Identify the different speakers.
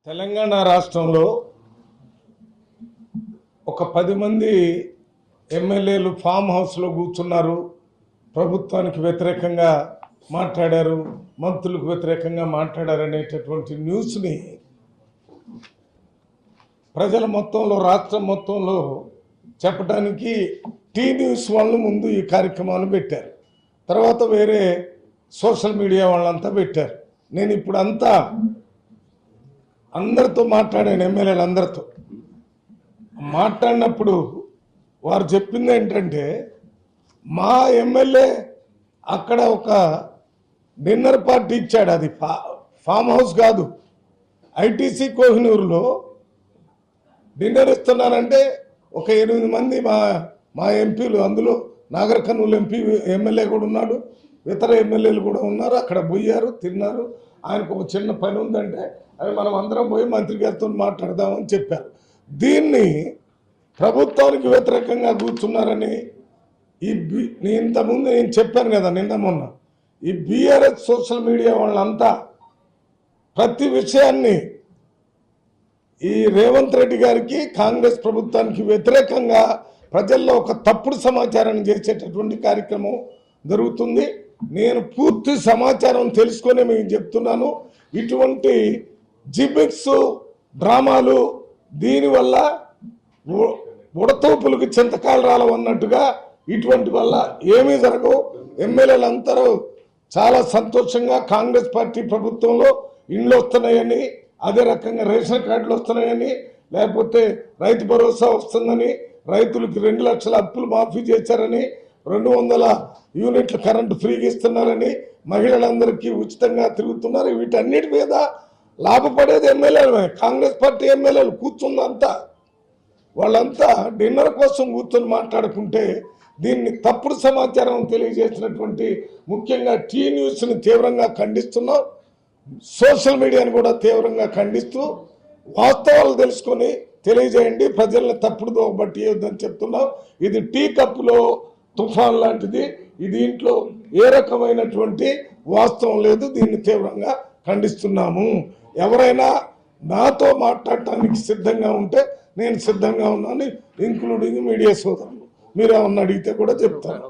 Speaker 1: తెలంగాణ రాష్ట్రంలో ఒక 10 మంది ఎమ్మెల్యేలు ఫామ్ హౌస్లో కూర్చున్నారు. ప్రభుత్వానికి వ్యతిరేకంగా మాట్లాడారు, మంత్రులకు వ్యతిరేకంగా మాట్లాడారు అనేటటువంటి న్యూస్ని ప్రజల మొత్తంలో, రాష్ట్రం మొత్తంలో చెప్పడానికి టీ న్యూస్ వాళ్ళు ముందు ఈ కార్యక్రమాన్ని పెట్టారు. తర్వాత వేరే సోషల్ మీడియా వాళ్ళంతా పెట్టారు. నేను ఇప్పుడు అందరితో మాట్లాడాను, ఎమ్మెల్యేలు అందరితో మాట్లాడినప్పుడు వారు చెప్పింది ఏంటంటే, మా ఎమ్మెల్యే అక్కడ ఒక డిన్నర్ పార్టీ ఇచ్చాడు, అది ఫామ్ హౌస్ కాదు, ఐటీసీ కోహినూరులో డిన్నర్ ఇస్తున్నారంటే ఒక 8 మంది మా ఎంపీలు, అందులో నాగర్ కర్నూలు ఎమ్మెల్యే కూడా ఉన్నాడు, ఇతర ఎమ్మెల్యేలు కూడా ఉన్నారు. అక్కడ పోయారు, తిన్నారు. ఆయనకు ఒక చిన్న పని ఉందంటే అది మనం అందరం పోయి మంత్రి గారితో మాట్లాడదామని చెప్పారు. దీన్ని ప్రభుత్వానికి వ్యతిరేకంగా కూర్చున్నారని ఇంతకుముందు నేను చెప్పాను కదా, నిన్న మొన్న ఈ బీఆర్ఎస్ సోషల్ మీడియా వాళ్ళంతా ప్రతి విషయాన్ని ఈ రేవంత్ రెడ్డి గారికి, కాంగ్రెస్ ప్రభుత్వానికి వ్యతిరేకంగా ప్రజల్లో ఒక తప్పుడు సమాచారాన్ని చేసేటటువంటి కార్యక్రమం జరుగుతుంది. నేను పూర్తి సమాచారం తెలుసుకొని మీకు చెప్తున్నాను. ఇటువంటి జిబిక్స్ డ్రామాలు దీనివల్ల ఉడతూపులకు చింతకాలు రాలవన్నట్టుగా ఇటువంటి వల్ల ఏమీ జరగవు. ఎమ్మెల్యేలందరూ చాలా సంతోషంగా కాంగ్రెస్ పార్టీ ప్రభుత్వంలో ఇండ్లు వస్తున్నాయని, అదే రకంగా రేషన్ కార్డులు వస్తున్నాయని, లేకపోతే రైతు భరోసా వస్తుందని, రైతులకు 2 లక్షల అప్పులు మాఫీ చేశారని, 200 యూనిట్ల కరెంటు ఫ్రీగా ఇస్తున్నారని, మహిళలందరికీ ఉచితంగా తిరుగుతున్నారు. వీటన్నిటి మీద లాభపడేది ఎమ్మెల్యేలు, కాంగ్రెస్ పార్టీ ఎమ్మెల్యేలు కూర్చుందంతా. వాళ్ళంతా డిన్నర్ కోసం కూర్చొని మాట్లాడుకుంటే దీన్ని తప్పుడు సమాచారం తెలియజేసినటువంటి ముఖ్యంగా టీ న్యూస్ని తీవ్రంగా ఖండిస్తున్నాం. సోషల్ మీడియాని కూడా తీవ్రంగా ఖండిస్తూ వాస్తవాలు తెలుసుకొని తెలియజేయండి, ప్రజల్ని తప్పుడు దోబట్టియొద్దని చెప్తున్నాం. ఇది టీ కప్పులో తుఫాన్ లాంటిది. దీంట్లో ఏ రకమైనటువంటి వాస్తవం లేదు. దీన్ని తీవ్రంగా ఖండిస్తున్నాము. ఎవరైనా నాతో మాట్లాడటానికి సిద్ధంగా ఉంటే నేను సిద్ధంగా ఉన్నాను, ఇంక్లూడింగ్ మీడియా సోదరులు. మీరు ఏమన్నా అడిగితే కూడా చెప్తాను.